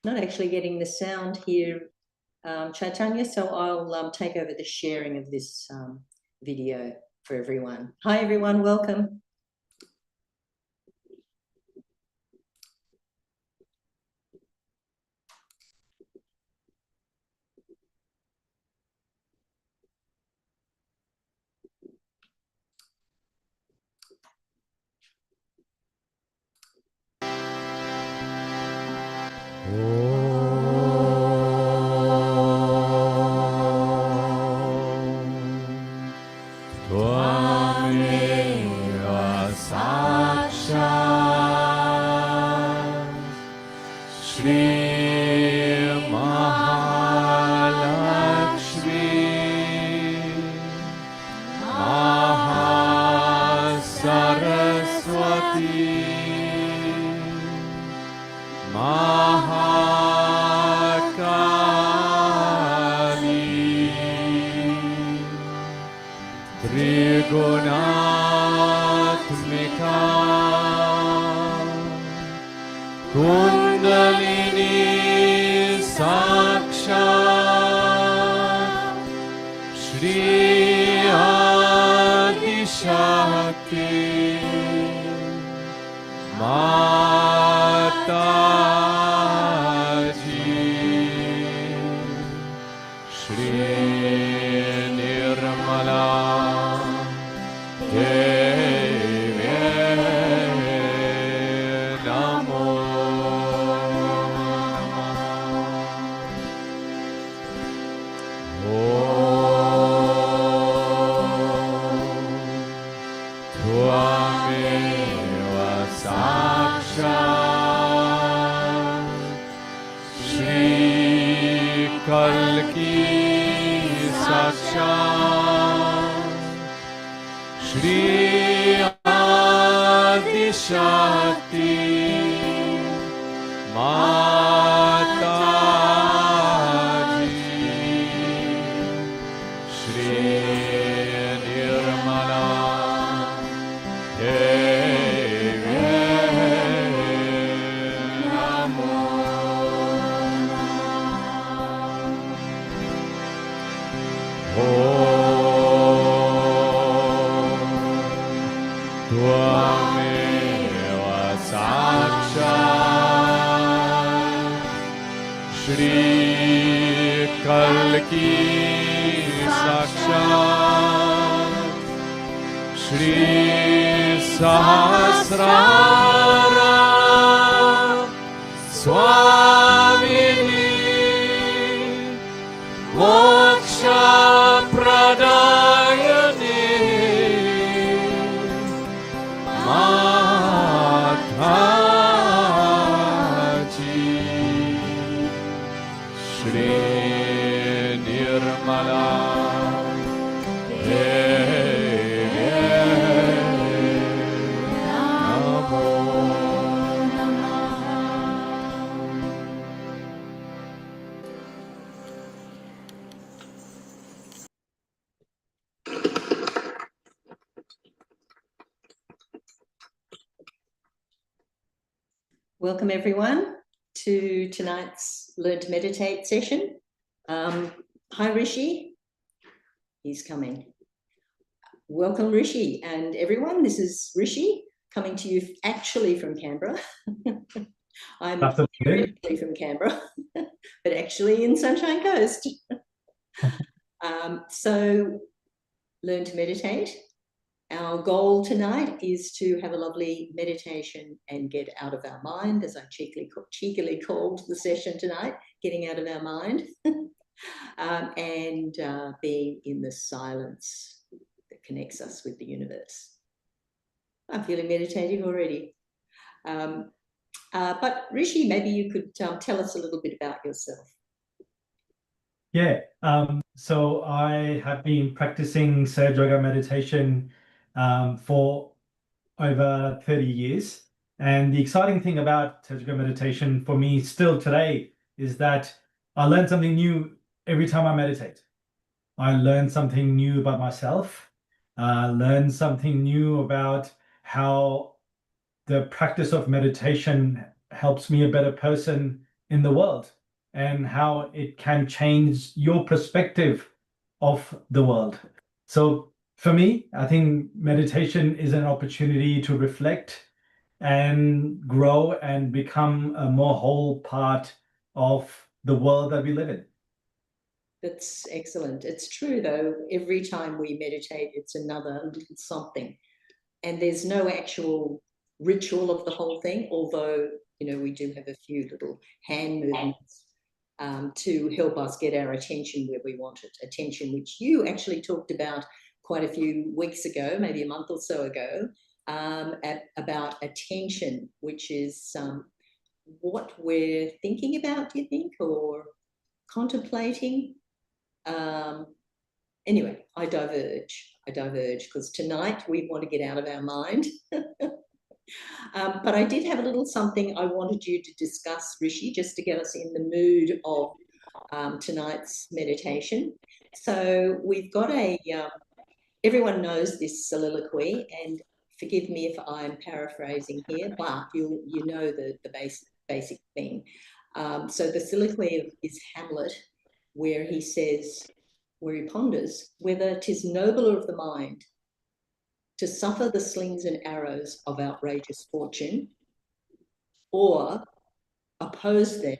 Not actually getting the sound here, Chaitanya, so I'll take over the sharing of this video for everyone. Hi everyone, welcome. Welcome everyone to tonight's Learn to Meditate session. Hi Rishi, he's coming. Welcome Rishi and everyone, this is Rishi coming to you actually from Canberra. I'm originally from Canberra, but actually in Sunshine Coast. So Learn to Meditate. Our goal tonight is to have a lovely meditation and get out of our mind, as I cheekily called the session tonight, getting out of our mind, and being in the silence that connects us with the universe. I'm feeling meditative already. But Rishi, maybe you could tell us a little bit about yourself. Yeah, so I have been practicing Sahaja Yoga meditation for over 30 years. And the exciting thing about Sahaja Yoga meditation for me still today is that I learn something new every time I meditate. I learn something new about myself, learn something new about how the practice of meditation helps me a better person in the world and how it can change your perspective of the world. So for me, I think meditation is an opportunity to reflect and grow and become a more whole part of the world that we live in. That's excellent. It's true, though. Every time we meditate, it's another little something. And there's no actual ritual of the whole thing, although, we do have a few little hand movements to help us get our attention where we want it. Attention, which you actually talked about quite a few weeks ago, maybe a month or so ago, about attention, which is what we're thinking about, do you think, or contemplating? Anyway, I diverge because tonight we want to get out of our mind. But I did have a little something I wanted you to discuss, Rishi, just to get us in the mood of tonight's meditation. So we've got everyone knows this soliloquy, and forgive me if I'm paraphrasing here, but you know the basic thing. So the soliloquy is Hamlet, where he says, where he ponders whether 'tis nobler of the mind to suffer the slings and arrows of outrageous fortune, or oppose them,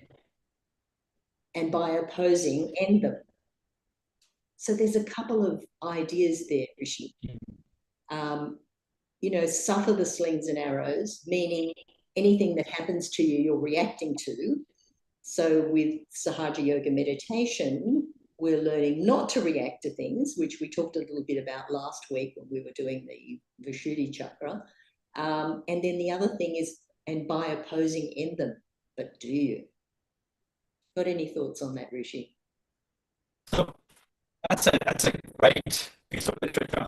and by opposing end them. So there's a couple of ideas there, Rishi. Suffer the slings and arrows, meaning anything that happens to you, you're reacting to. So with Sahaja Yoga meditation, we're learning not to react to things, which we talked a little bit about last week when we were doing the Vishuddhi chakra. And then the other thing is, and by opposing, end them. But do you? Got any thoughts on that, Rishi? So that's a great piece of literature.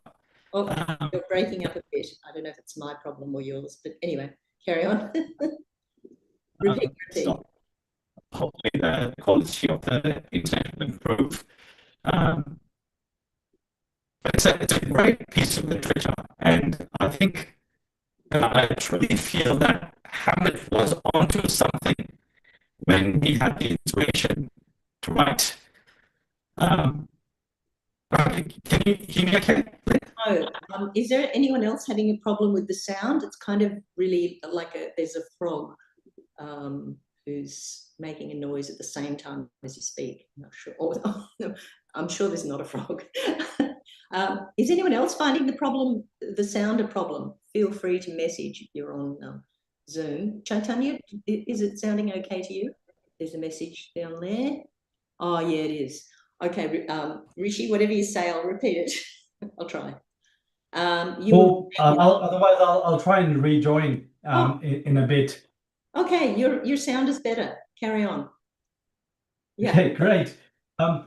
Oh, you're breaking up a bit. I don't know if it's my problem or yours, but anyway, carry on. Repeat. So hopefully the quality of the internet will improve. But it's a great piece of literature, and I think I truly feel that Hamlet was onto something when he had the inspiration to write. Can you hear me okay? Oh, is there anyone else having a problem with the sound? It's kind of really like there's a frog who's making a noise at the same time as you speak. I'm not sure. Oh, I'm sure there's not a frog. Is anyone else finding the sound a problem? Feel free to message if you're on Zoom. Chaitanya, is it sounding okay to you? There's a message down there. Oh, yeah, it is. Okay, Rishi, whatever you say, I'll repeat it. I'll try. Otherwise, I'll try and rejoin in a bit. Okay, your sound is better. Carry on. Yeah. Okay, great.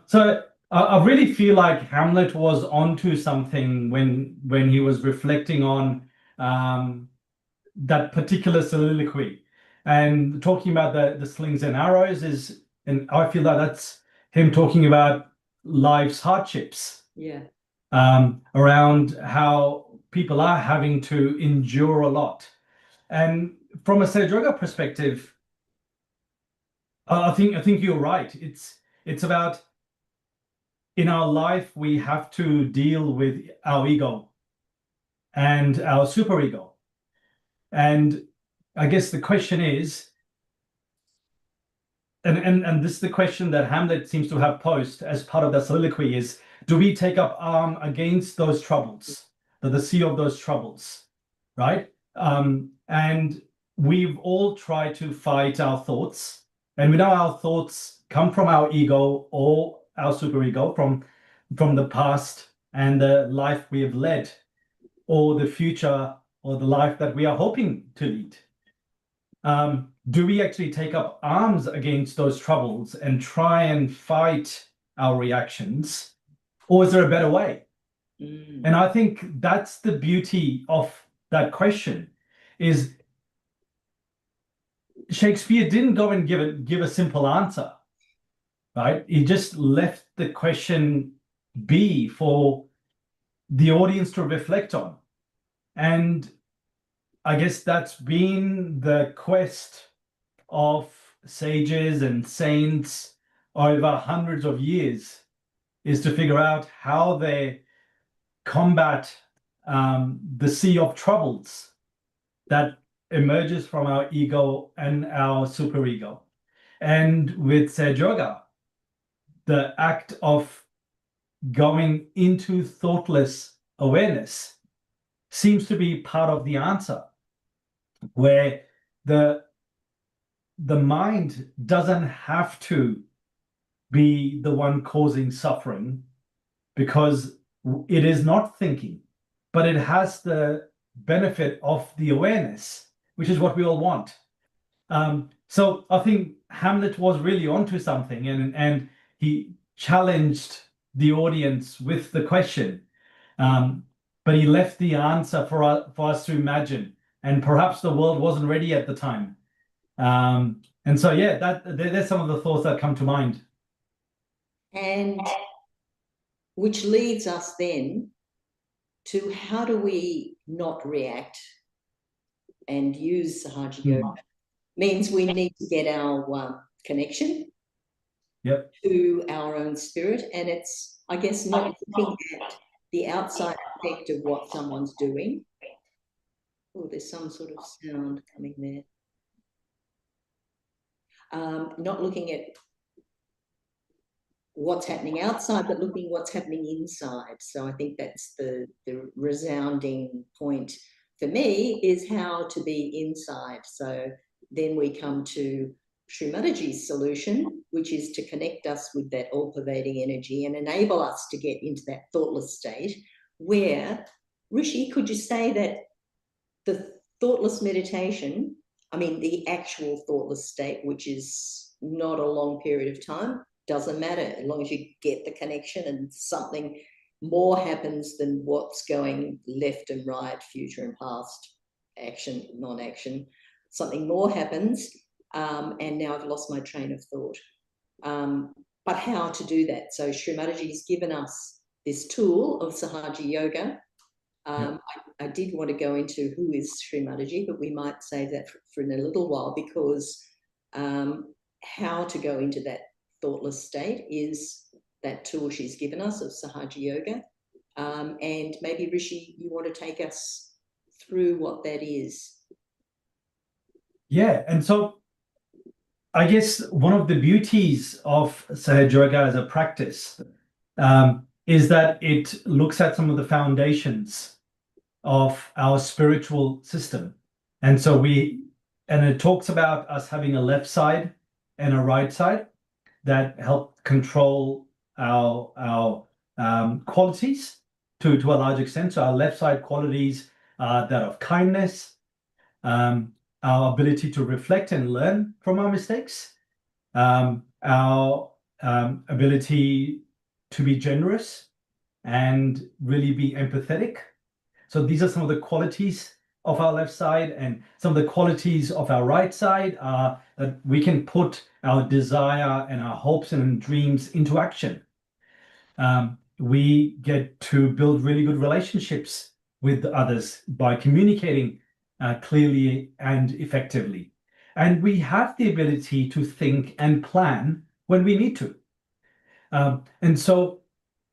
So I really feel like Hamlet was onto something when he was reflecting on that particular soliloquy and talking about the slings and arrows and I feel like that's him talking about life's hardships. Yeah. Around how people are having to endure a lot. And from a Sahaja Yoga perspective, I think you're right. It's about, in our life, we have to deal with our ego and our superego. And I guess the question is, and this is the question that Hamlet seems to have posed as part of the soliloquy is, do we take up arm against those troubles, the sea of those troubles, right? And we've all tried to fight our thoughts, and we know our thoughts come from our ego or our superego, from the past and the life we have led, or the future, or the life that we are hoping to lead. Do we actually take up arms against those troubles and try and fight our reactions, or is there a better way? And I think that's the beauty of that question. Is Shakespeare didn't go and give a simple answer, right? He just left the question be for the audience to reflect on. And I guess that's been the quest of sages and saints over hundreds of years is to figure out how they combat the sea of troubles that emerges from our ego and our superego. And with Sahaja Yoga, the act of going into thoughtless awareness seems to be part of the answer, where the mind doesn't have to be the one causing suffering, because it is not thinking, but it has the benefit of the awareness, which is what we all want. So I think Hamlet was really onto something, and he challenged the audience with the question, but he left the answer for us to imagine, and perhaps the world wasn't ready at the time. And so, yeah, there's some of the thoughts that come to mind. And which leads us then to how do we not react and use Sahaja Yoga? Means we need to get our connection to our own spirit. And it's, I guess, not looking at the outside effect of what someone's doing. Oh, there's some sort of sound coming there. Not looking at what's happening outside, but looking what's happening inside. So I think that's the resounding point for me, is how to be inside. So then we come to Shri Mataji's solution, which is to connect us with that all-pervading energy and enable us to get into that thoughtless state where, Rishi, could you say that the thoughtless meditation, I mean, the actual thoughtless state, which is not a long period of time, doesn't matter as long as you get the connection and something more happens than what's going left and right, future and past, action, non-action. Something more happens, and now I've lost my train of thought. But how to do that? So Shri Mataji has given us this tool of Sahaja Yoga. I did want to go into who is Shri Mataji, but we might save that for in a little while, because how to go into that thoughtless state is that tool she's given us of Sahaja Yoga. And maybe, Rishi, you want to take us through what that is? Yeah, and so I guess one of the beauties of Sahaja Yoga as a practice is that it looks at some of the foundations of our spiritual system. And so it talks about us having a left side and a right side that help control our qualities to a large extent. So our left side qualities are that of kindness, our ability to reflect and learn from our mistakes, our ability to be generous and really be empathetic. So these are some of the qualities of our left side, and some of the qualities of our right side are that we can put our desire and our hopes and dreams into action. We get to build really good relationships with others by communicating clearly and effectively. And we have the ability to think and plan when we need to. And so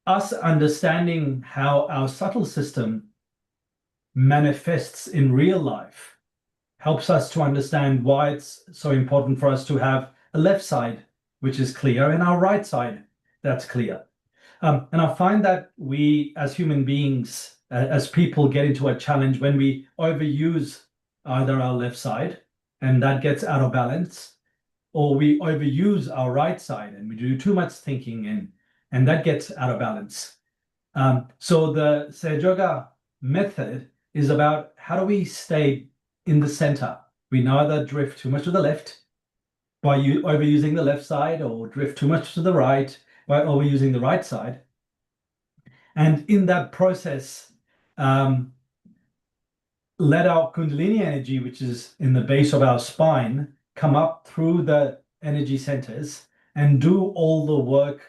us understanding how our subtle system manifests in real life helps us to understand why it's so important for us to have a left side which is clear and our right side that's clear. And I find that we as human beings, as people, get into a challenge when we overuse either our left side and that gets out of balance, or we overuse our right side and we do too much thinking and that gets out of balance. So the Sahaja Yoga method is about how do we stay in the center. We neither drift too much to the left by overusing the left side, or drift too much to the right by overusing the right side. And in that process, let our Kundalini energy, which is in the base of our spine, come up through the energy centers and do all the work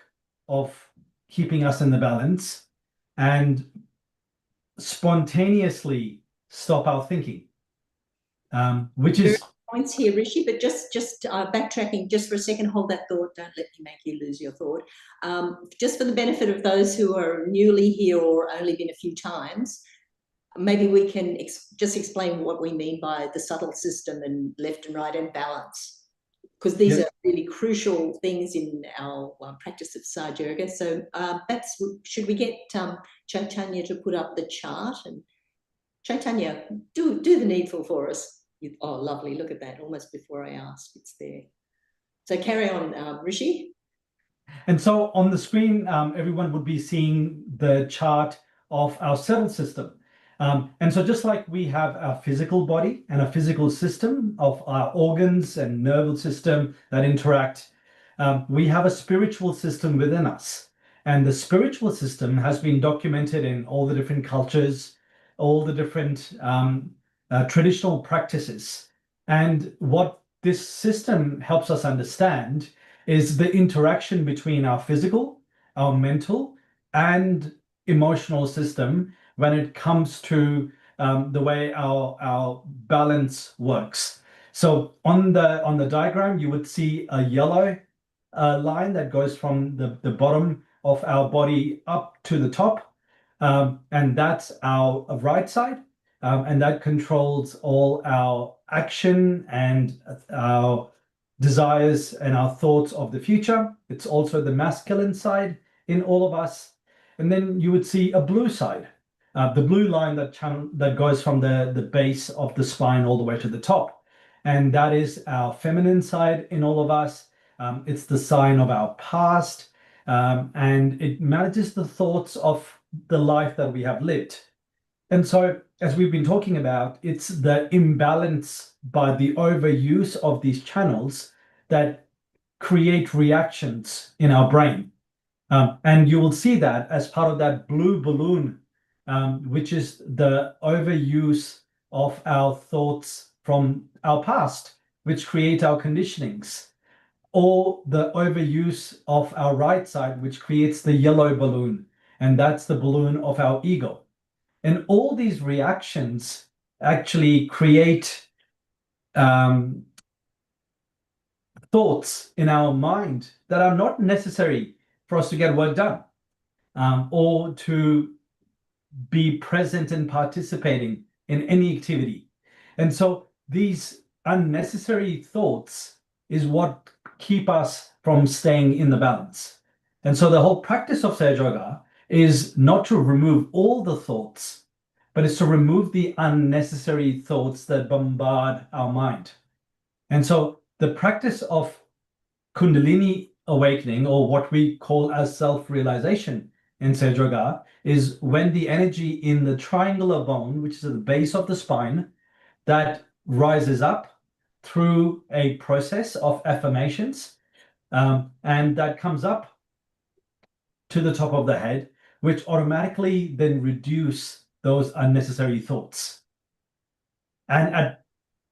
of keeping us in the balance and spontaneously stop our thinking, which is points here, Rishi, but just backtracking just for a second, hold that thought. Don't let me make you lose your thought. Just for the benefit of those who are newly here or only been a few times, maybe we can just explain what we mean by the subtle system and left and right and balance, because these are really crucial things in our practice of Sahaja Yoga. So should we get Chaitanya to put up the chart? And Chaitanya, do the needful for us. Oh, lovely. Look at that. Almost before I ask, it's there. So carry on, Rishi. And so on the screen, everyone would be seeing the chart of our subtle system. And so just like we have our physical body and a physical system of our organs and nervous system that interact, we have a spiritual system within us. And the spiritual system has been documented in all the different cultures, all the different traditional practices. And what this system helps us understand is the interaction between our physical, our mental, and emotional system when it comes to the way our balance works. So on the diagram, you would see a yellow line that goes from the bottom of our body up to the top, and that's our right side. And that controls all our action and our desires and our thoughts of the future. It's also the masculine side in all of us. And then you would see a blue side, the blue line that goes from the base of the spine all the way to the top. And that is our feminine side in all of us. It's the sign of our past, and it manages the thoughts of the life that we have lived. And so, as we've been talking about, it's the imbalance by the overuse of these channels that create reactions in our brain. And you will see that as part of that blue balloon, which is the overuse of our thoughts from our past, which create our conditionings, or the overuse of our right side, which creates the yellow balloon, and that's the balloon of our ego. And all these reactions actually create thoughts in our mind that are not necessary for us to get work done, or to be present and participating in any activity. And so these unnecessary thoughts is what keep us from staying in the balance. And so the whole practice of Sahaja Yoga is not to remove all the thoughts, but it's to remove the unnecessary thoughts that bombard our mind. And so the practice of Kundalini awakening, or what we call as self-realization in Sahaja Yoga, is when the energy in the triangular bone, which is at the base of the spine, that rises up through a process of affirmations, and that comes up to the top of the head, which automatically then reduce those unnecessary thoughts. And at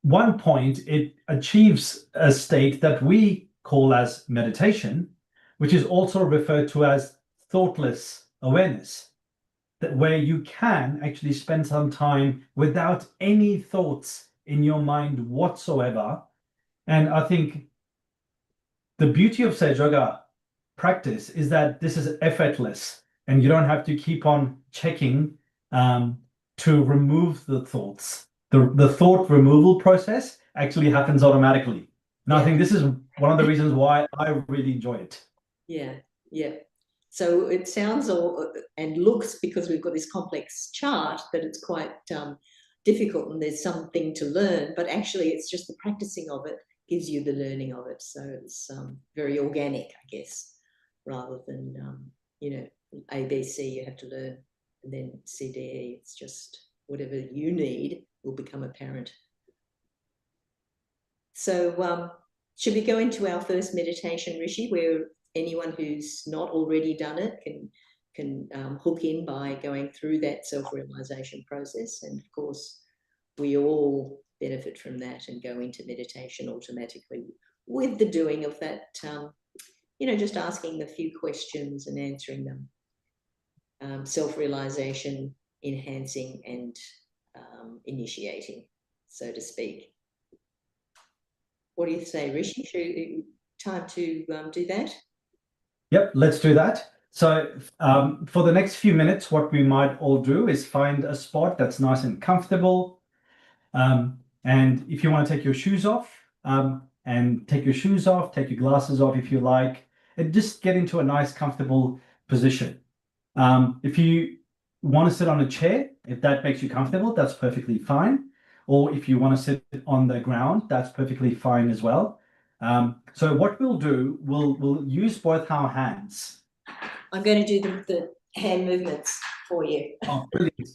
one point, it achieves a state that we call as meditation, which is also referred to as thoughtless awareness, that where you can actually spend some time without any thoughts in your mind whatsoever. And I think the beauty of Sahaja Yoga practice is that this is effortless, and you don't have to keep on checking to remove the thoughts. The thought removal process actually happens automatically. And I think this is one of the reasons why I really enjoy it. Yeah. So it sounds and looks, because we've got this complex chart, that it's quite difficult and there's something to learn, but actually it's just the practicing of it gives you the learning of it. So it's very organic, I guess, rather than, A, B, C, you have to learn, and then C, D, E. It's just whatever you need will become apparent. So should we go into our first meditation, Rishi, where anyone who's not already done it can hook in by going through that self-realization process? And of course, we all benefit from that and go into meditation automatically with the doing of that, just asking a few questions and answering them. Self-realization, enhancing and initiating, so to speak. What do you say, Rishi? Time to do that? Yep, let's do that. So for the next few minutes, what we might all do is find a spot that's nice and comfortable. And if you want to take your shoes off, take your glasses off if you like, and just get into a nice, comfortable position. If you want to sit on a chair, if that makes you comfortable, that's perfectly fine. Or if you want to sit on the ground, that's perfectly fine as well. So what we'll do, we'll use both our hands. I'm going to do the hand movements for you. Oh, brilliant.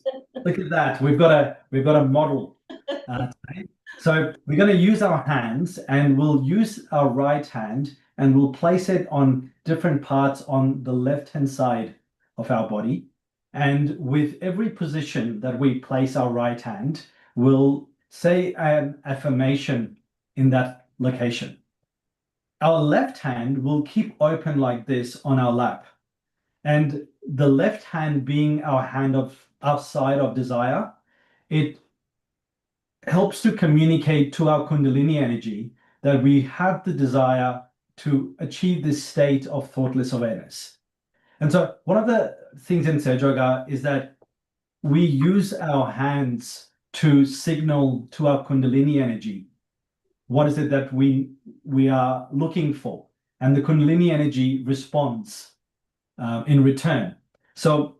Look at that. We've got a model today. So we're going to use our hands, and we'll use our right hand and we'll place it on different parts on the left-hand side of our body. And with every position that we place our right hand, we'll say an affirmation in that location. Our left hand will keep open like this on our lap. And the left hand being our hand of our side of desire, it helps to communicate to our Kundalini energy that we have the desire to achieve this state of thoughtless awareness. And so one of the things in Sahaja Yoga is that we use our hands to signal to our Kundalini energy what is it that we are looking for, and the Kundalini energy responds in return. So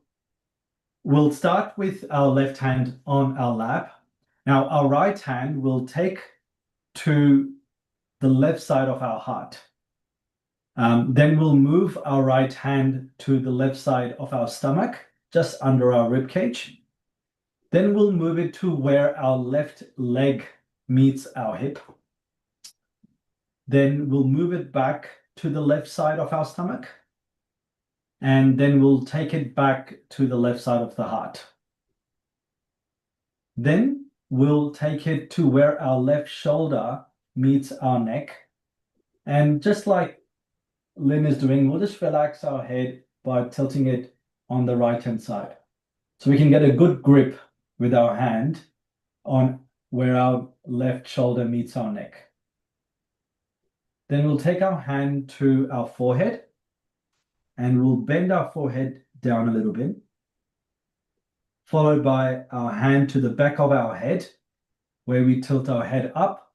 we'll start with our left hand on our lap. Now our right hand will take to the left side of our heart. Then we'll move our right hand to the left side of our stomach, just under our rib cage. Then we'll move it to where our left leg meets our hip. Then we'll move it back to the left side of our stomach. And then we'll take it back to the left side of the heart. Then we'll take it to where our left shoulder meets our neck. And just like Lynn is doing, we'll just relax our head by tilting it on the right-hand side. So we can get a good grip with our hand on where our left shoulder meets our neck. Then we'll take our hand to our forehead and we'll bend our forehead down a little bit, followed by our hand to the back of our head, where we tilt our head up.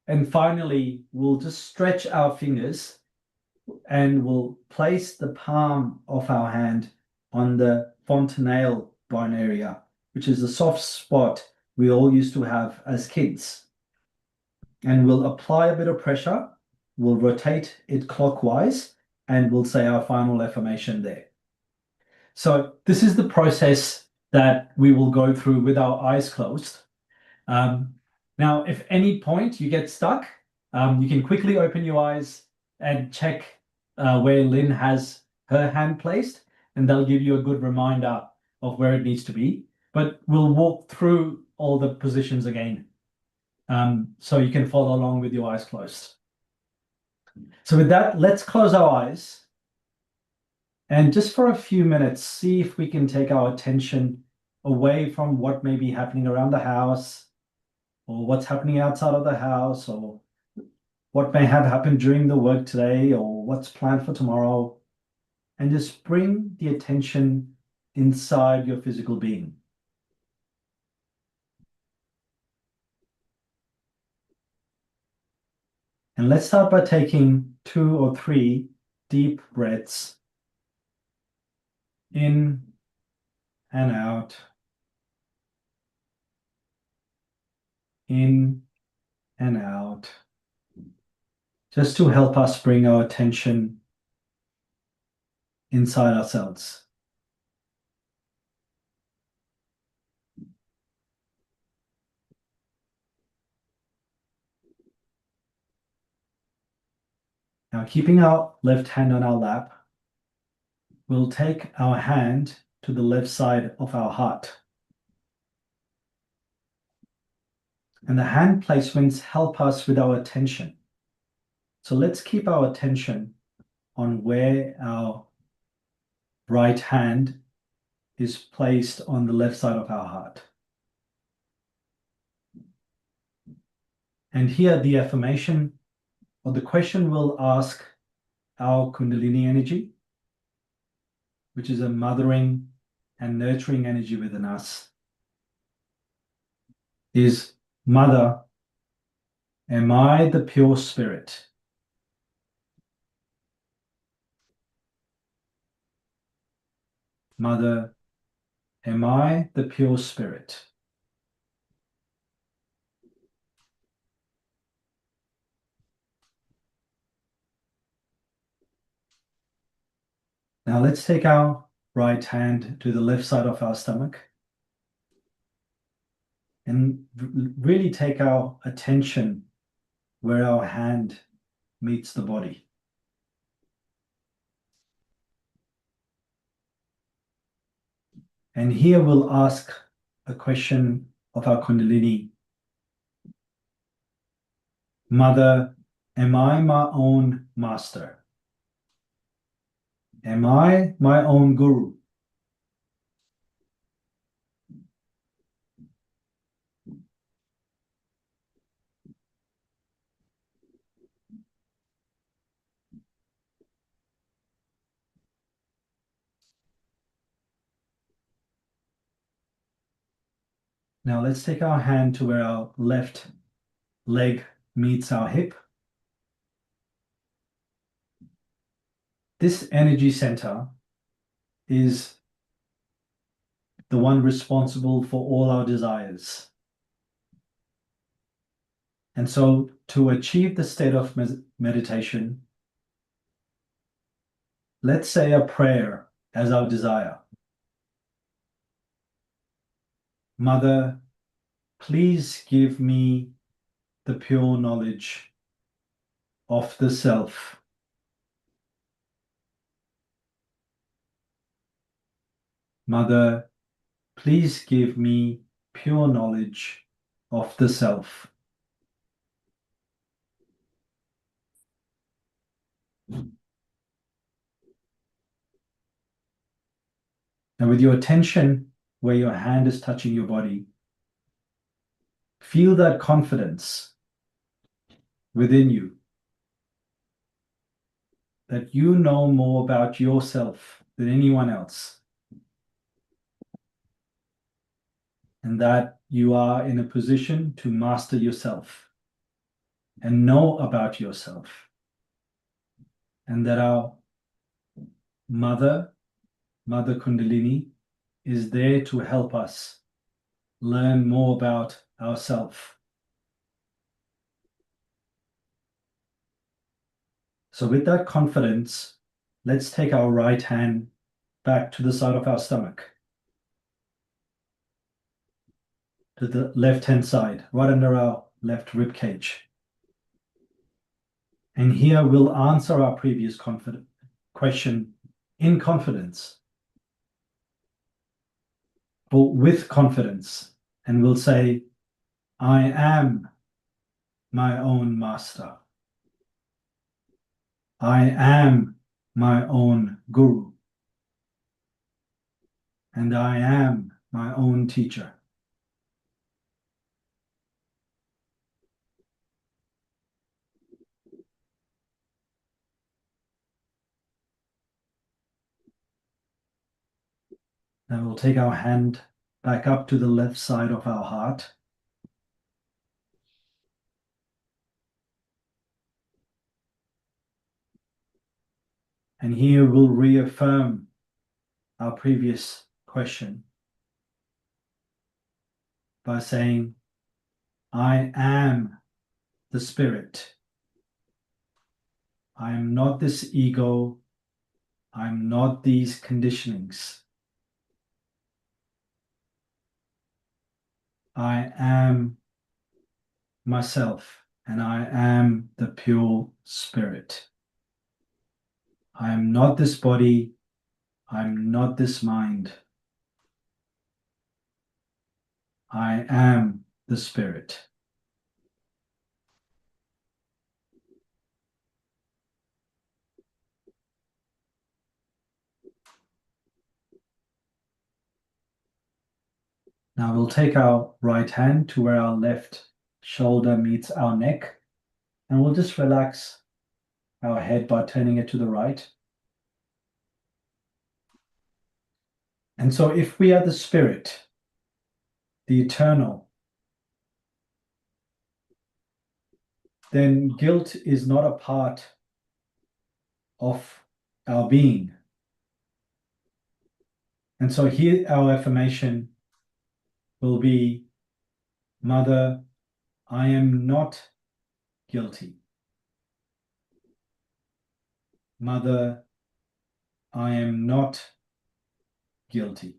And finally, we'll just stretch our fingers and we'll place the palm of our hand on the fontanelle bone area, which is a soft spot we all used to have as kids. And we'll apply a bit of pressure, we'll rotate it clockwise, and we'll say our final affirmation there. So this is the process that we will go through with our eyes closed. Now, if any point you get stuck, you can quickly open your eyes and check where Lynn has her hand placed, and they'll give you a good reminder of where it needs to be. But we'll walk through all the positions again, so you can follow along with your eyes closed. So with that, let's close our eyes. And just for a few minutes, see if we can take our attention away from what may be happening around the house, or what's happening outside of the house, or what may have happened during the work today, or what's planned for tomorrow. And just bring the attention inside your physical being. And let's start by taking 2 or 3 deep breaths in and out, in and out, just to help us bring our attention inside ourselves. Now, keeping our left hand on our lap, we'll take our hand to the left side of our heart. And the hand placements help us with our attention. So let's keep our attention on where our right hand is placed on the left side of our heart. And here the affirmation or the question will ask our Kundalini energy, which is a mothering and nurturing energy within us, is, Mother, am I the pure spirit? Mother, am I the pure spirit? Now let's take our right hand to the left side of our stomach and really take our attention where our hand meets the body. And here we'll ask a question of our Kundalini. Mother, am I my own master? Am I my own guru? Now let's take our hand to where our left leg meets our hip. This energy center is the one responsible for all our desires. And so to achieve the state of meditation, let's say a prayer as our desire. Mother, please give me the pure knowledge of the self. Mother, please give me pure knowledge of the self. And with your attention where your hand is touching your body, feel that confidence within you that you know more about yourself than anyone else, and that you are in a position to master yourself and know about yourself, and that our Mother Kundalini, is there to help us learn more about ourselves. So with that confidence, let's take our right hand back to the side of our stomach, to the left-hand side, right under our left rib cage. And here we'll answer our previous question in confidence, but with confidence, and we'll say, I am my own master. I am my own guru. And I am my own teacher. Now we'll take our hand back up to the left side of our heart. And here we'll reaffirm our previous question by saying, I am the spirit. I am not this ego. I'm not these conditionings. I am myself, and I am the pure spirit. I am not this body. I'm not this mind. I am the spirit. Now we'll take our right hand to where our left shoulder meets our neck. And we'll just relax our head by turning it to the right. And so if we are the spirit, the eternal, then guilt is not a part of our being. And so here our affirmation will be, Mother, I am not guilty. Mother, I am not guilty.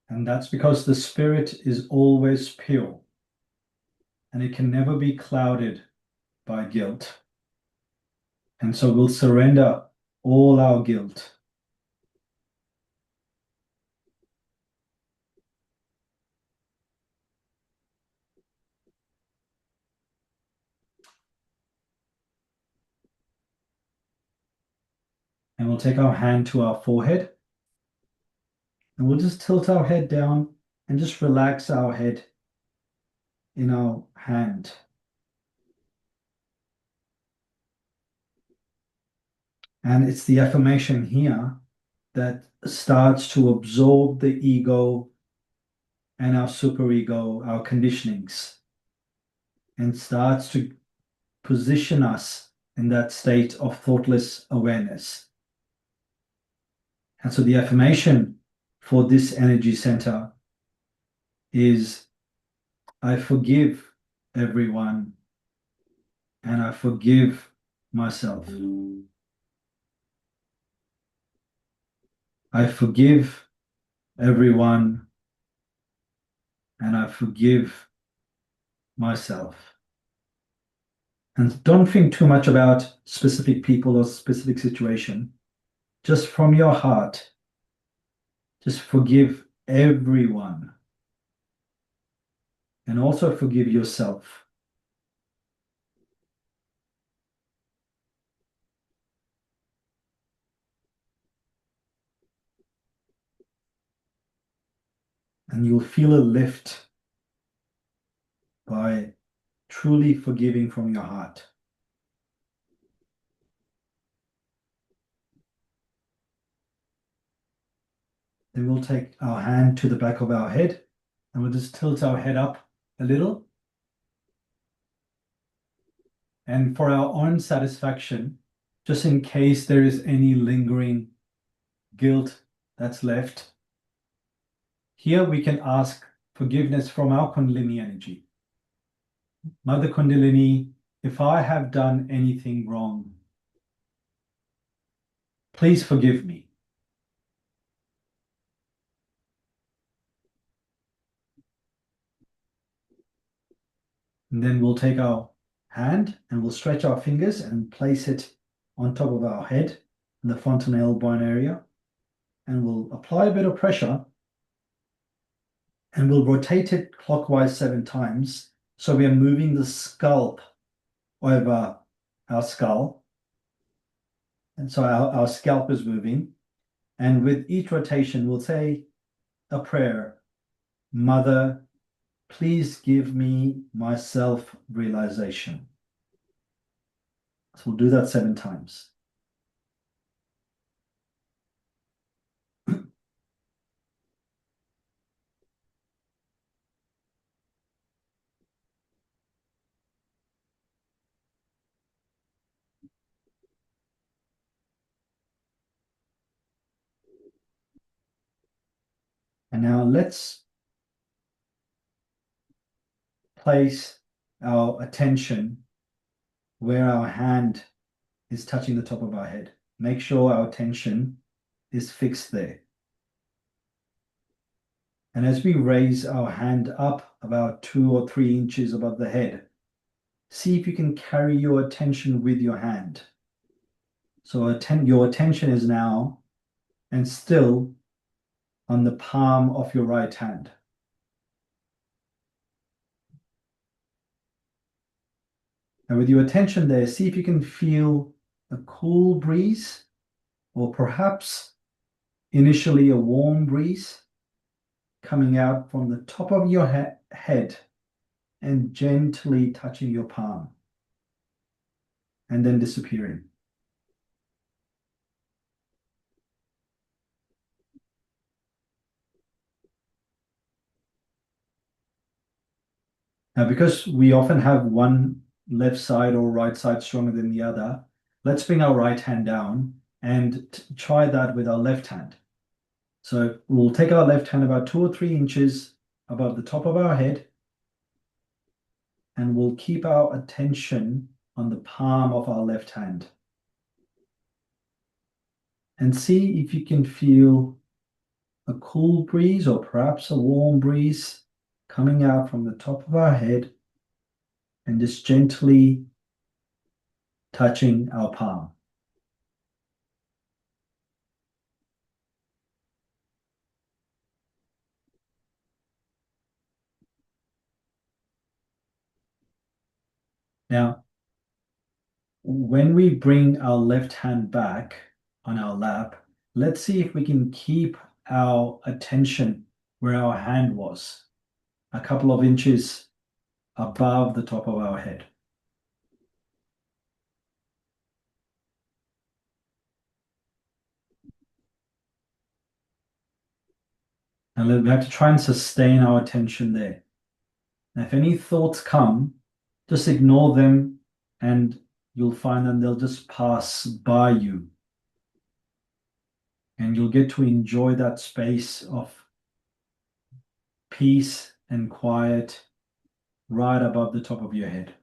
And that's because the spirit is always pure and it can never be clouded by guilt. And so we'll surrender all our guilt. And we'll take our hand to our forehead. And we'll just tilt our head down and just relax our head in our hand. And it's the affirmation here that starts to absorb the ego and our superego, our conditionings, and starts to position us in that state of thoughtless awareness. And so the affirmation for this energy center is, I forgive everyone and I forgive myself. I forgive everyone and I forgive myself. And don't think too much about specific people or specific situation. Just from your heart, just forgive everyone. And also forgive yourself. And you'll feel a lift by truly forgiving from your heart. Then we'll take our hand to the back of our head and we'll just tilt our head up a little. And for our own satisfaction, just in case there is any lingering guilt that's left, here we can ask forgiveness from our Kundalini energy. Mother Kundalini, if I have done anything wrong, please forgive me. And then we'll take our hand and we'll stretch our fingers and place it on top of our head in the fontanelle bone area. And we'll apply a bit of pressure and we'll rotate it clockwise 7 times. So we are moving the scalp over our skull. And so our scalp is moving. And with each rotation, we'll say a prayer. Mother, please give me my self-realization. So we'll do that 7 times. And now let's place our attention where our hand is touching the top of our head. Make sure our attention is fixed there. And as we raise our hand up about 2 or 3 inches above the head, see if you can carry your attention with your hand. So your attention is now and still on the palm of your right hand. And with your attention there, see if you can feel a cool breeze or perhaps initially a warm breeze coming out from the top of your head and gently touching your palm and then disappearing. Now, because we often have one left side or right side stronger than the other, let's bring our right hand down and try that with our left hand. So we'll take our left hand about 2 or 3 inches above the top of our head, and we'll keep our attention on the palm of our left hand. And see if you can feel a cool breeze or perhaps a warm breeze coming out from the top of our head and just gently touching our palm. Now, when we bring our left hand back on our lap, let's see if we can keep our attention where our hand was, a couple of inches above the top of our head. And we have to try and sustain our attention there. Now, if any thoughts come, just ignore them and you'll find that they'll just pass by you. And you'll get to enjoy that space of peace and quiet right above the top of your head.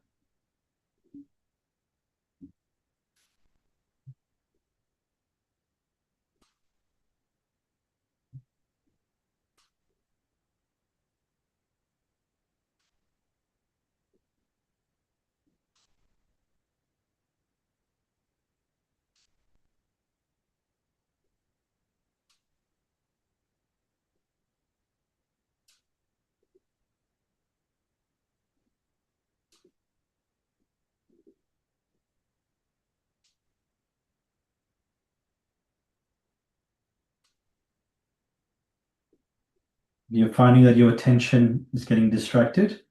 You're finding that your attention is getting distracted,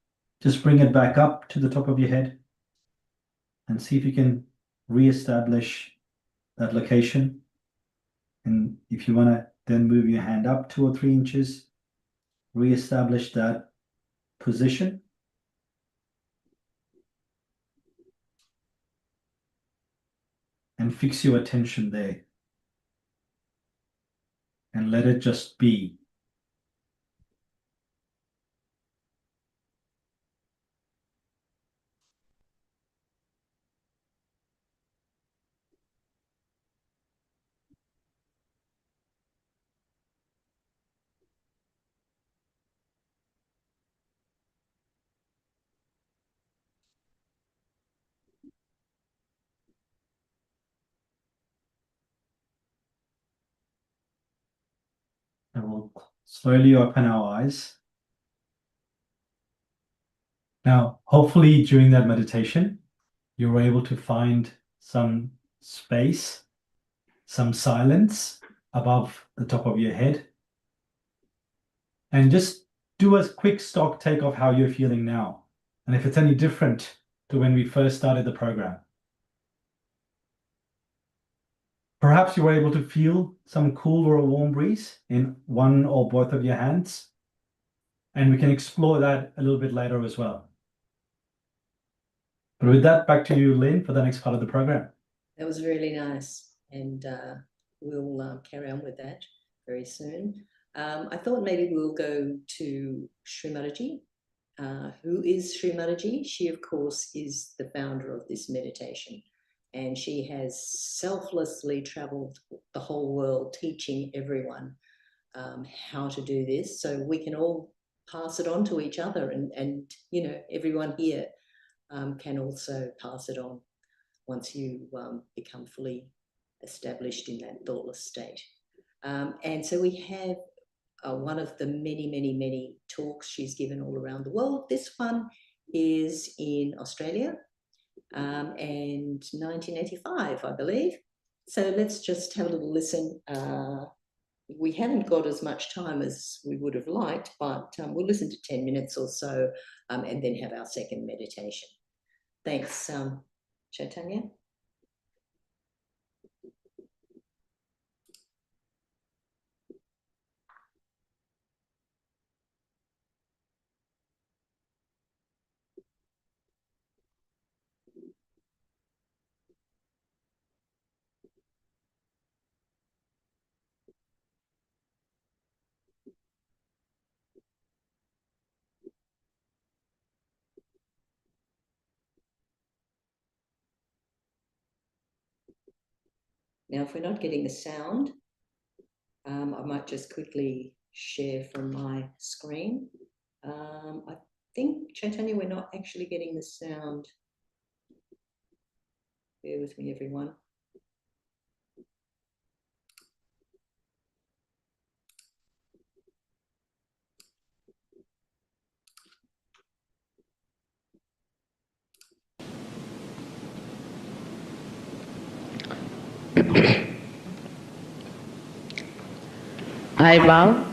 just bring it back up to the top of your head and see if you can re-establish that location. And if you want to then move your hand up 2 or 3 inches, re-establish that position. And fix your attention there. And let it just be. And we'll slowly open our eyes. Now, hopefully during that meditation, you were able to find some space, some silence above the top of your head. And just do a quick stock take of how you're feeling now. And if it's any different to when we first started the program. Perhaps you were able to feel some cool or a warm breeze in one or both of your hands. And we can explore that a little bit later as well. But with that, back to you, Lynn, for the next part of the program. That was really nice. And we'll carry on with that very soon. I thought maybe we'll go to Shri Mataji. Who is Shri Mataji? She, of course, is the founder of this meditation. And she has selflessly traveled the whole world teaching everyone how to do this, so we can all pass it on to each other, and you know, everyone here can also pass it on once you become fully established in that thoughtless state. And so we have one of the many talks she's given all around the world. This one is in Australia, and 1985, I believe. So let's just have a little listen. We haven't got as much time as we would have liked, but we'll listen to 10 minutes or so and then have our second meditation. Thanks, Chaitanya. Now, if we're not getting the sound, I might just quickly share from my screen. I think, Chaitanya, we're not actually getting the sound. Bear with me, everyone. I bow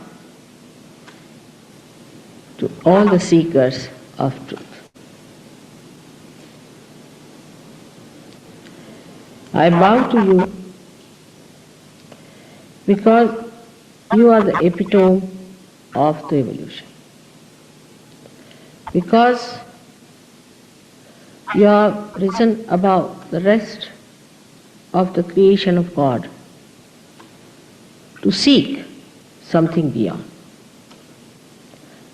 to all the seekers of truth. I bow to you because you are the epitome of the evolution. Because you have risen above the rest of the creation of God to seek something beyond.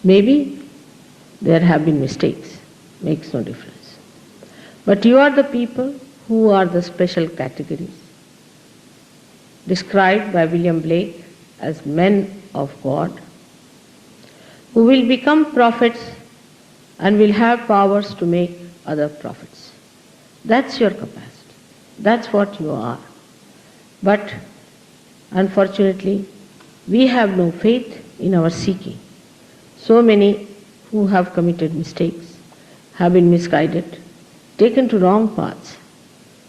Maybe there have been mistakes, makes no difference. But you are the people who are the special categories, described by William Blake as men of God, who will become prophets and will have powers to make other prophets. That's your capacity. That's what you are. But unfortunately, we have no faith in our seeking. So many who have committed mistakes, have been misguided, taken to wrong paths,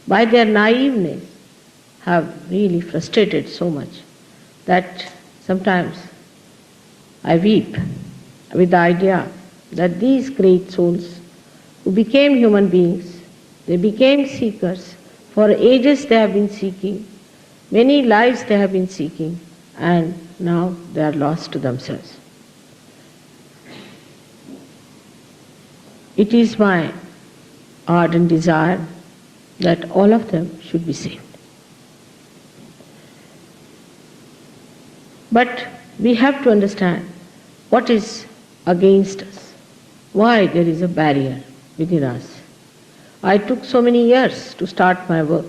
by their naiveness, have really frustrated so much that sometimes I weep with the idea that these great souls who became human beings, they became seekers. For ages they have been seeking, many lives they have been seeking, and now they are lost to themselves. It is my ardent desire that all of them should be saved. But we have to understand what is against us, why there is a barrier within us. I took so many years to start my work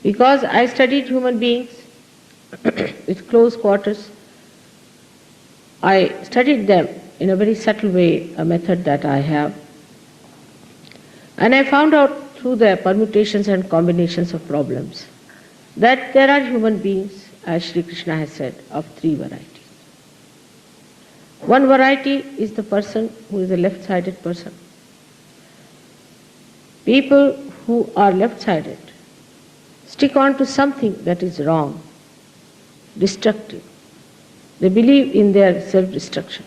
because I studied human beings with close quarters. I studied them in a very subtle way, a method that I have. And I found out through the permutations and combinations of problems that there are human beings, as Shri Krishna has said, of three varieties. One variety is the person who is a left-sided person. People who are left-sided stick on to something that is wrong, destructive. They believe in their self-destruction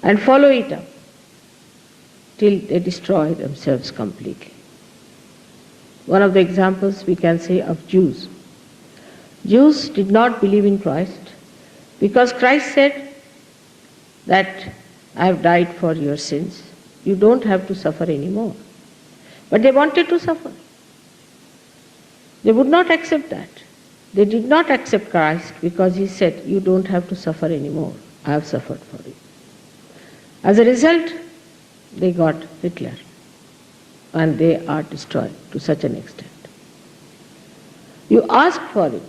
and follow it up till they destroy themselves completely. One of the examples we can say of Jews. Jews did not believe in Christ because Christ said that I have died for your sins. You don't have to suffer anymore. But they wanted to suffer. They would not accept that. They did not accept Christ because he said, you don't have to suffer anymore. I have suffered for you. As a result, they got Hitler and they are destroyed to such an extent. You asked for it,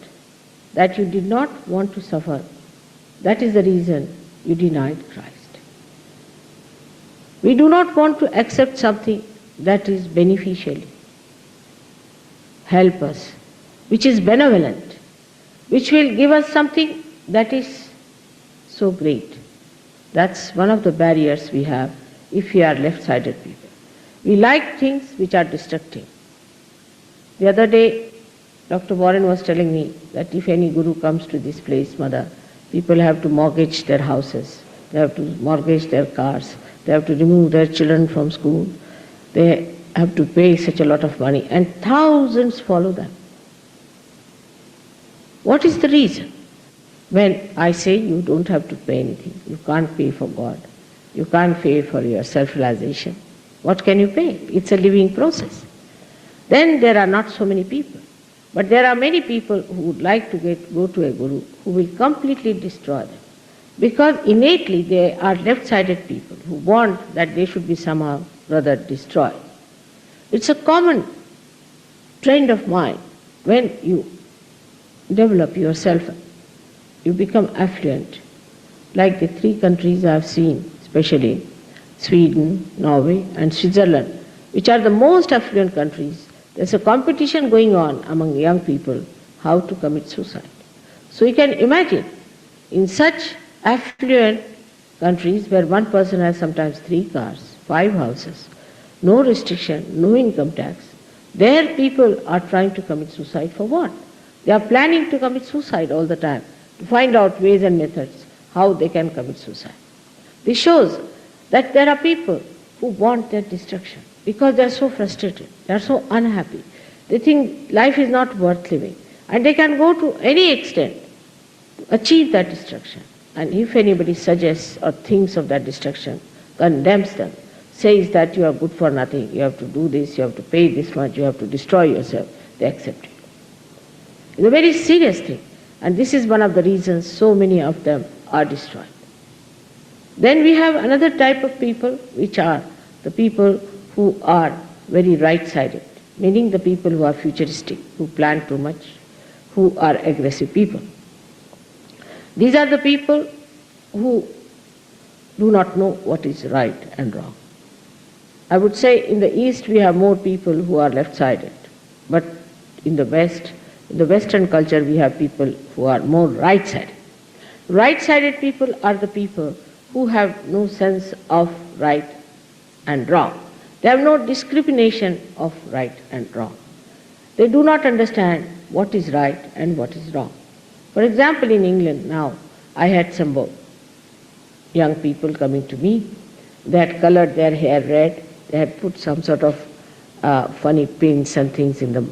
that you did not want to suffer. That is the reason you denied Christ. We do not want to accept something that is beneficially help us, which is benevolent, which will give us something that is so great. That's one of the barriers we have if we are left-sided people. We like things which are destructive. The other day, Dr. Warren was telling me that if any guru comes to this place, Mother, people have to mortgage their houses, they have to mortgage their cars, They have to remove their children from school. They have to pay such a lot of money, and thousands follow them. What is the reason? When I say you don't have to pay anything, you can't pay for God, you can't pay for your self-realization, what can you pay? It's a living process. Then there are not so many people. But there are many people who would like to go to a guru who will completely destroy them. Because innately they are left-sided people who want that they should be somehow rather destroyed. It's a common trend of mind. When you develop yourself, you become affluent. Like the 3 countries I have seen, especially Sweden, Norway and Switzerland, which are the most affluent countries, there's a competition going on among young people how to commit suicide. So you can imagine, in such affluent countries where one person has sometimes 3 cars, 5 houses, no restriction, no income tax, there people are trying to commit suicide for what? They are planning to commit suicide all the time, to find out ways and methods how they can commit suicide. This shows that there are people who want their destruction because they are so frustrated, they are so unhappy. They think life is not worth living, and they can go to any extent to achieve that destruction. And if anybody suggests or thinks of that destruction, condemns them, says that you are good for nothing, you have to do this, you have to pay this much, you have to destroy yourself, they accept it. It's a very serious thing, and this is one of the reasons so many of them are destroyed. Then we have another type of people, which are the people who are very right-sided, meaning the people who are futuristic, who plan too much, who are aggressive people. These are the people who do not know what is right and wrong. I would say in the East we have more people who are left-sided, but in the West, in the Western culture we have people who are more right-sided. Right-sided people are the people who have no sense of right and wrong. They have no discrimination of right and wrong. They do not understand what is right and what is wrong. For example, in England now, I had some young people coming to me. They had colored their hair red. They had put some sort of funny pins and things in the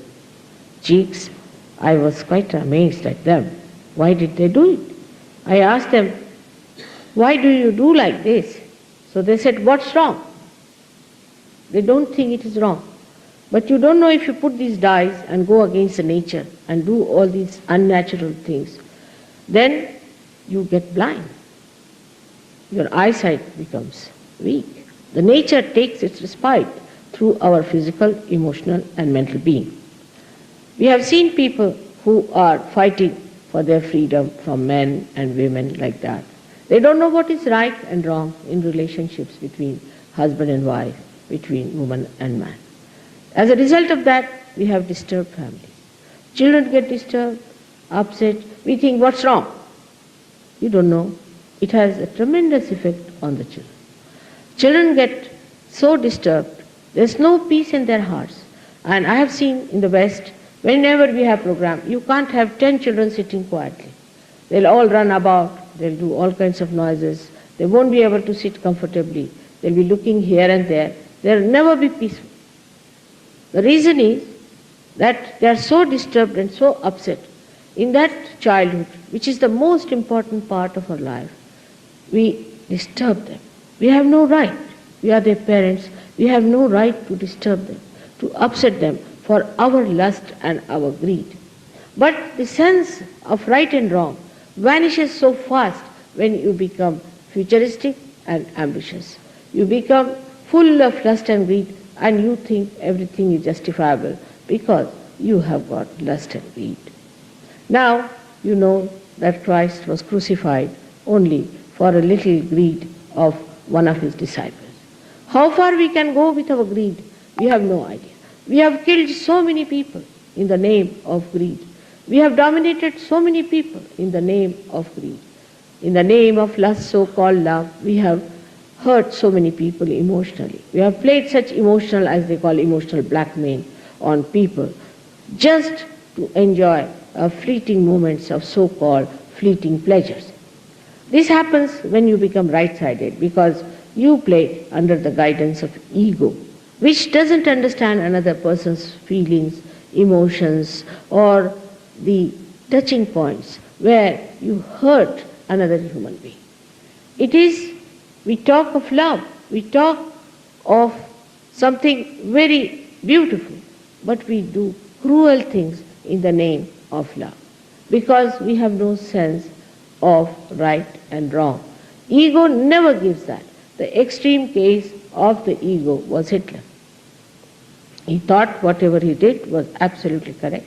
cheeks. I was quite amazed at them. Why did they do it? I asked them, why do you do like this? So they said, what's wrong? They don't think it is wrong. But you don't know if you put these dyes and go against the nature and do all these unnatural things, then you get blind. Your eyesight becomes weak. The nature takes its respite through our physical, emotional and mental being. We have seen people who are fighting for their freedom from men and women like that. They don't know what is right and wrong in relationships between husband and wife, between woman and man. As a result of that, we have disturbed families. Children get disturbed, upset. We think, what's wrong? You don't know. It has a tremendous effect on the children. Children get so disturbed, there's no peace in their hearts. And I have seen in the West, whenever we have program, you can't have 10 children sitting quietly. They'll all run about, they'll do all kinds of noises, they won't be able to sit comfortably, they'll be looking here and there, they'll never be peaceful. The reason is that they are so disturbed and so upset. In that childhood, which is the most important part of our life, we disturb them. We have no right. We are their parents. We have no right to disturb them, to upset them for our lust and our greed. But the sense of right and wrong vanishes so fast when you become futuristic and ambitious. You become full of lust and greed, and you think everything is justifiable because you have got lust and greed. Now you know that Christ was crucified only for a little greed of one of his disciples. How far we can go with our greed, we have no idea. We have killed so many people in the name of greed. We have dominated so many people in the name of greed. In the name of lust, so-called love, we have hurt so many people emotionally. We have played such emotional, as they call emotional blackmail on people, just to enjoy fleeting moments of so-called fleeting pleasures. This happens when you become right-sided because you play under the guidance of ego, which doesn't understand another person's feelings, emotions, or the touching points where you hurt another human being. It is, we talk of love, we talk of something very beautiful, but we do cruel things in the name of love because we have no sense of right and wrong. Ego never gives that. The extreme case of the ego was Hitler. He thought whatever he did was absolutely correct.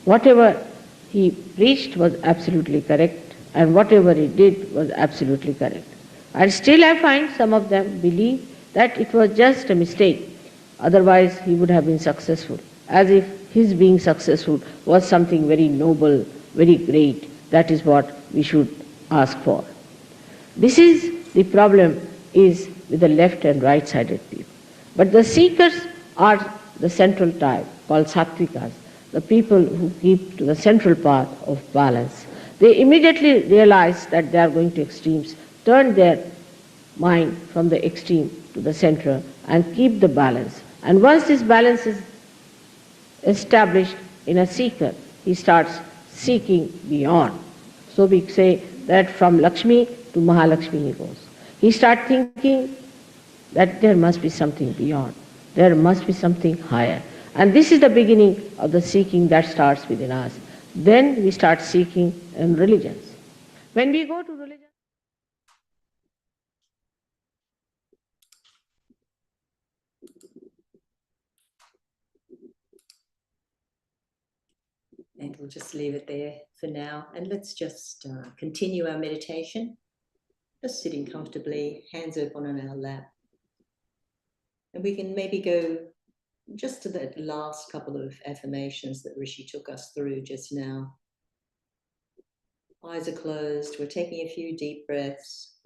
Whatever he preached was absolutely correct, and whatever he did was absolutely correct. And still I find some of them believe that it was just a mistake, otherwise he would have been successful, as if his being successful was something very noble, very great. That is what we should ask for. This is the problem is with the left and right-sided people. But the seekers are the central type, called sattvikas, the people who keep to the central path of balance. They immediately realize that they are going to extremes, turn their mind from the extreme to the center and keep the balance. And once this balance is established in a seeker, he starts seeking beyond. So we say that from Lakshmi to Mahalakshmi he goes. He starts thinking that there must be something beyond. There must be something higher. And this is the beginning of the seeking that starts within us. Then we start seeking in religions. When we go to religion, And we'll just leave it there for now. And let's just continue our meditation. Just sitting comfortably, hands open on our lap. And we can maybe go just to that last couple of affirmations that Rishi took us through just now. Eyes are closed. We're taking a few deep breaths.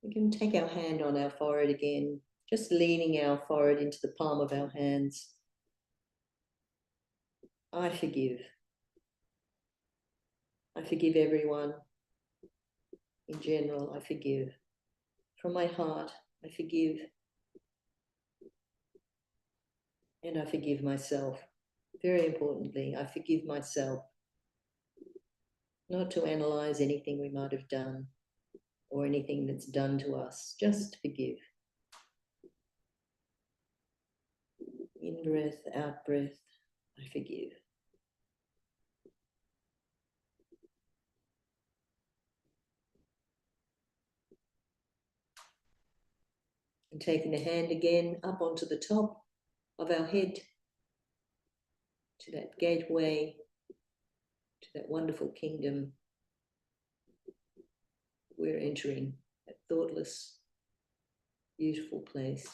We can take our hand on our forehead again, just leaning our forehead into the palm of our hands. I forgive. I forgive everyone. In general, I forgive. From my heart, I forgive. And I forgive myself. Very importantly, I forgive myself. Not to analyze anything we might have done or anything that's done to us, just forgive. In breath, out breath, I forgive. And taking the hand again up onto the top of our head, to that gateway, to that wonderful kingdom we're entering, that thoughtless, beautiful place.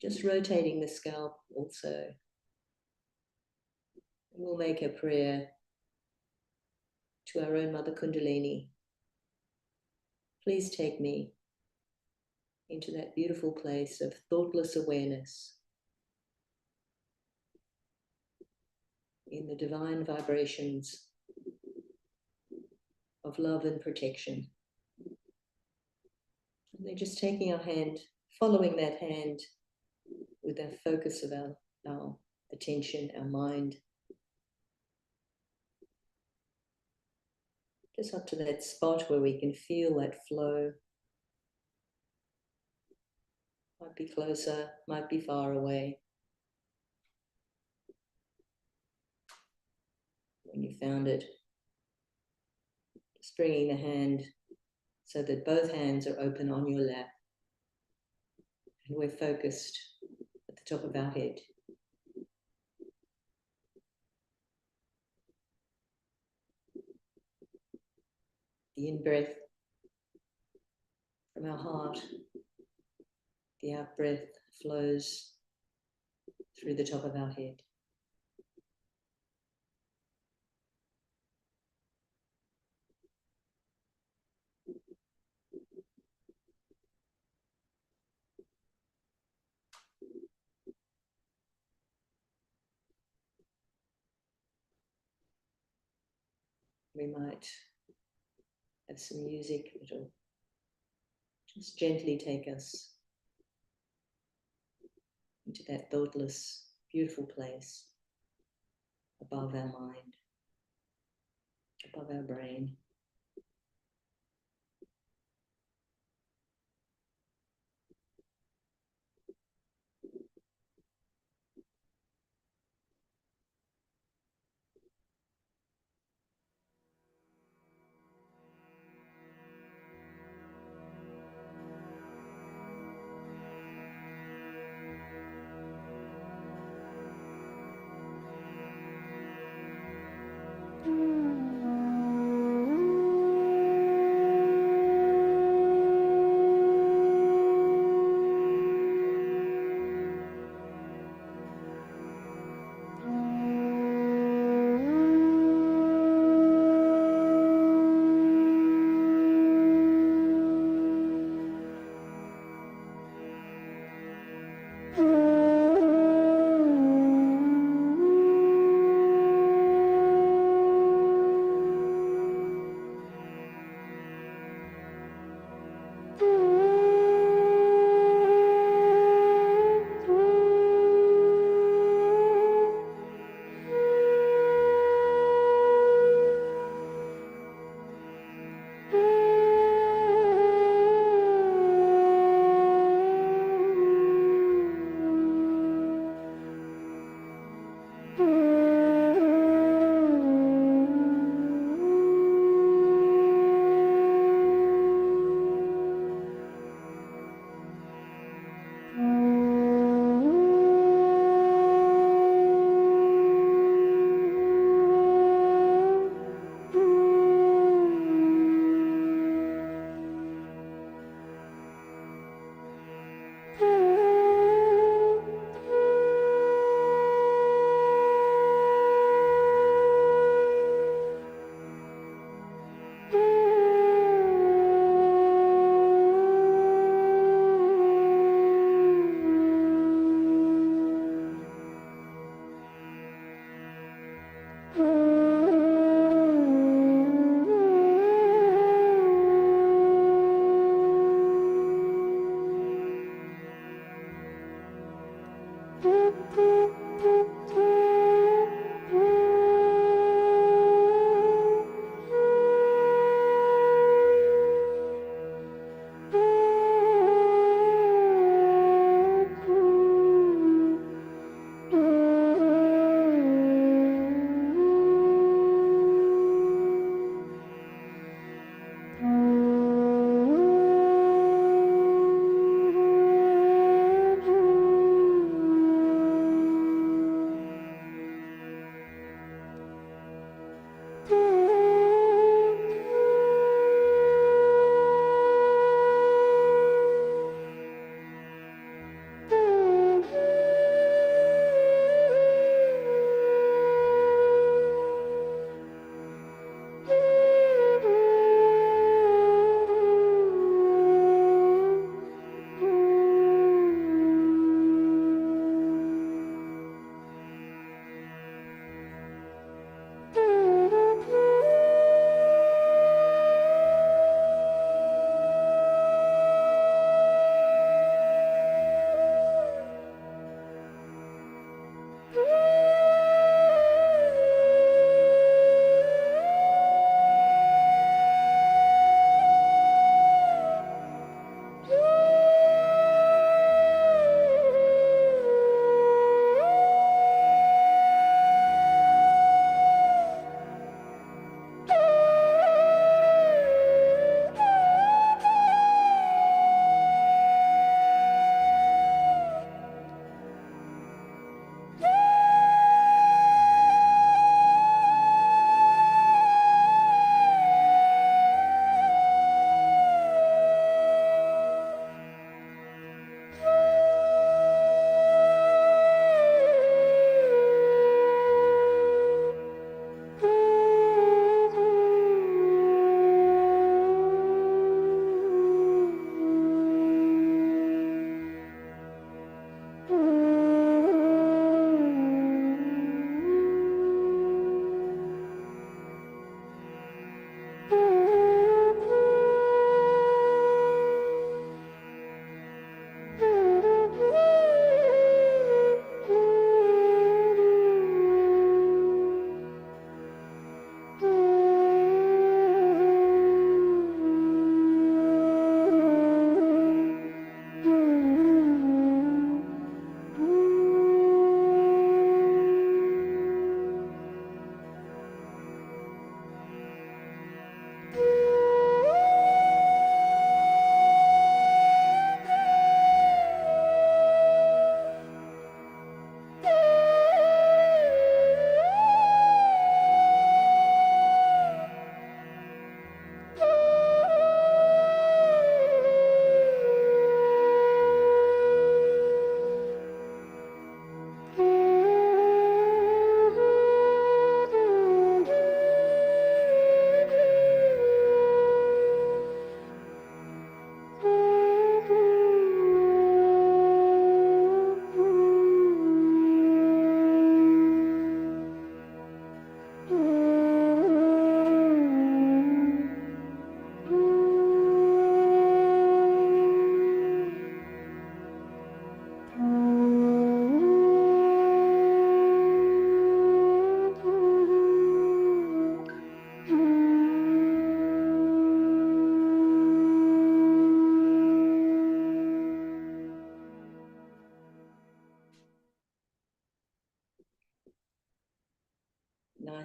Just rotating the scalp also. And we'll make a prayer to our own Mother Kundalini. Please take me into that beautiful place of thoughtless awareness, in the divine vibrations of love and protection. And they're just taking our hand, following that hand with our focus of our attention, our mind, just up to that spot where we can feel that flow. Might be closer, might be far away. When you found it, just bringing the hand so that both hands are open on your lap and we're focused at the top of our head. The in-breath from our heart, the out-breath flows through the top of our head. We might have some music that'll just gently take us into that thoughtless, beautiful place above our mind, above our brain.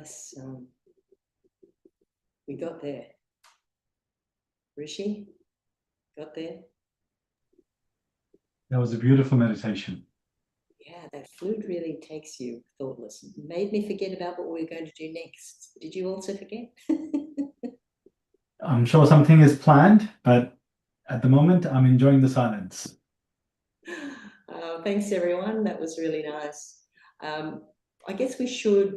nice. We got there. Rishi, got there. That was a beautiful meditation. Yeah, that flute really takes you thoughtless. Made me forget about what we were going to do next. Did you also forget? I'm sure something is planned, but at the moment, I'm enjoying the silence. Thanks, everyone. That was really nice. I guess we should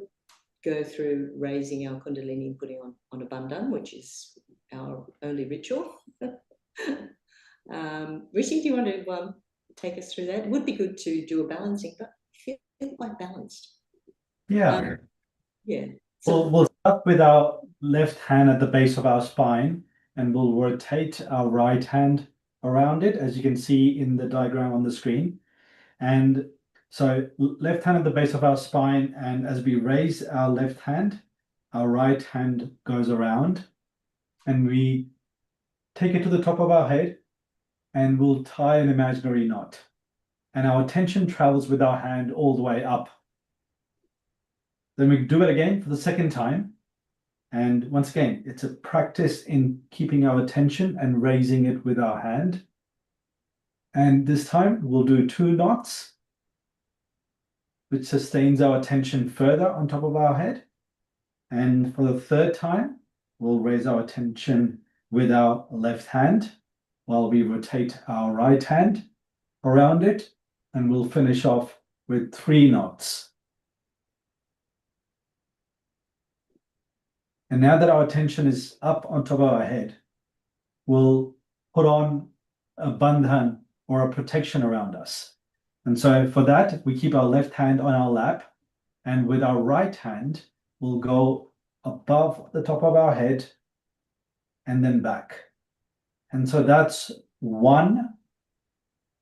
go through raising our Kundalini and putting on a bandhan, which is our only ritual. Rishi, do you want to take us through that? It would be good to do a balancing, but I feel quite balanced. Yeah. Yeah. So We'll start with our left hand at the base of our spine, and we'll rotate our right hand around it, as you can see in the diagram on the screen. And so left hand at the base of our spine, and as we raise our left hand, our right hand goes around, and we take it to the top of our head, and we'll tie an imaginary knot. And our attention travels with our hand all the way up. Then we do it again for the second time. And once again, it's a practice in keeping our attention and raising it with our hand. And this time we'll do 2 knots, which sustains our attention further on top of our head. And for the third time, we'll raise our attention with our left hand while we rotate our right hand around it. And we'll finish off with 3 knots. And now that our attention is up on top of our head, we'll put on a bandhan or a protection around us. And so for that, we keep our left hand on our lap, and with our right hand, we'll go above the top of our head and then back. And so that's 1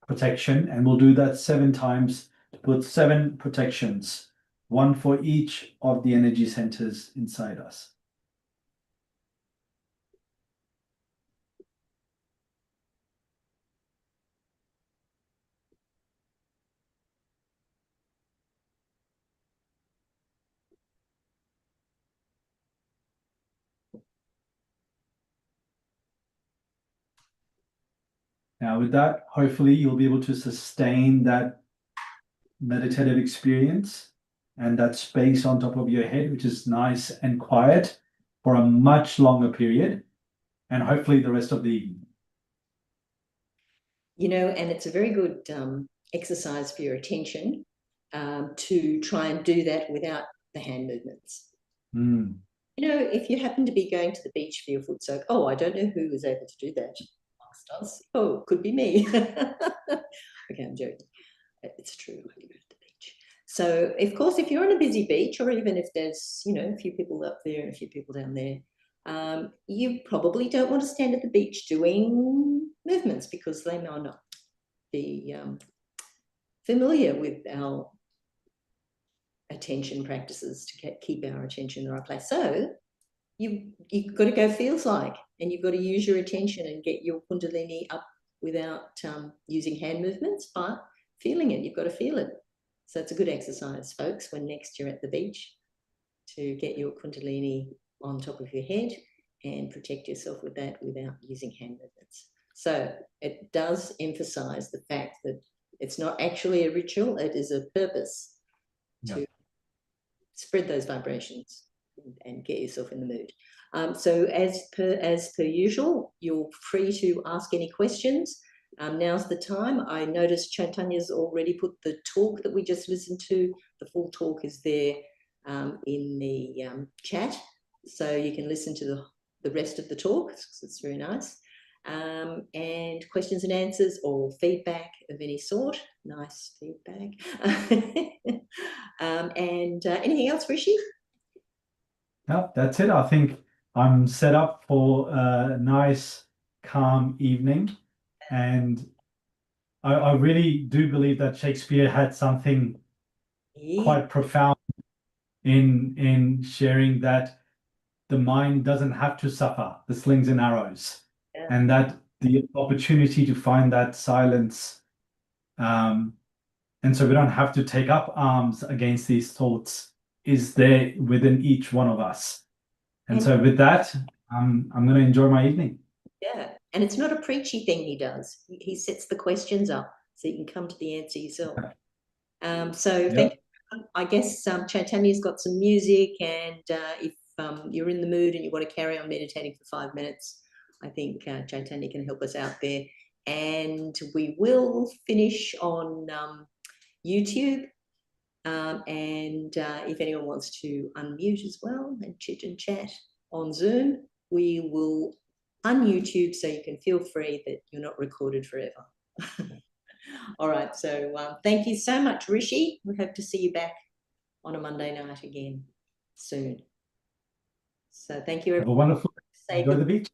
protection, and we'll do that 7 times to put 7 protections, 1 for each of the energy centers inside us. Now with that, hopefully you'll be able to sustain that meditative experience and that space on top of your head, which is nice and quiet, for a much longer period, and hopefully the rest of the evening. you know, and it's a very good exercise for your attention to try and do that without the hand movements. Mm. You know, if you happen to be going to the beach for your foot soak, oh, I don't know who was able to do that amongst us. Oh, it could be me. Okay, I'm joking. It's true. I can go to the beach. So, of course, if you're on a busy beach, or even if there's, you know, a few people up there and a few people down there, you probably don't want to stand at the beach doing movements because they may not be familiar with our attention practices to keep our attention in the right place. So you've got to go feels like, and you've got to use your attention and get your Kundalini up without using hand movements, but feeling it. You've got to feel it. So it's a good exercise, folks, when next you're at the beach, to get your Kundalini on top of your head and protect yourself with that without using hand movements. So it does emphasize the fact that it's not actually a ritual, it is a purpose to spread those vibrations and get yourself in the mood. So as per usual, you're free to ask any questions. Now's the time. I noticed Chaitanya's already put the talk that we just listened to. The full talk is there in the chat, so you can listen to the rest of the talk. It's very nice. And questions and answers or feedback of any sort. Nice feedback. And anything else, Rishi? No, that's it. I think I'm set up for a nice, calm evening. And I really do believe that Shakespeare had something quite profound in sharing that the mind doesn't have to suffer the slings and arrows, and that the opportunity to find that silence, and so we don't have to take up arms against these thoughts, is there within each one of us. And And- so with that, I'm going to enjoy my evening. Yeah, and it's not a preachy thing he does. He sets the questions up so you can come to the answer yourself. So thank you. I guess Chaitanya's got some music, and if you're in the mood and you want to carry on meditating for 5 minutes, I think Chaitanya can help us out there. And we will finish on YouTube. And if anyone wants to unmute as well and chit and chat on Zoom, we will un-YouTube so you can feel free that you're not recorded forever. All right, so thank you so much, Rishi. We hope to see you back on a Monday night again soon. So thank you, Have a everyone. wonderful Say enjoy the beach.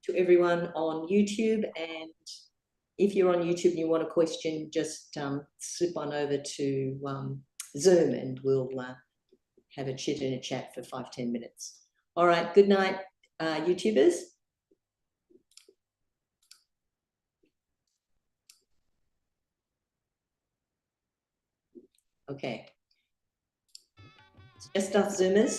to everyone on YouTube, and if you're on YouTube and you want a question, just slip on over to Zoom and we'll have a chit and a chat for 5-10 minutes. All right, good night, YouTubers. Okay. It's just us Zoomers.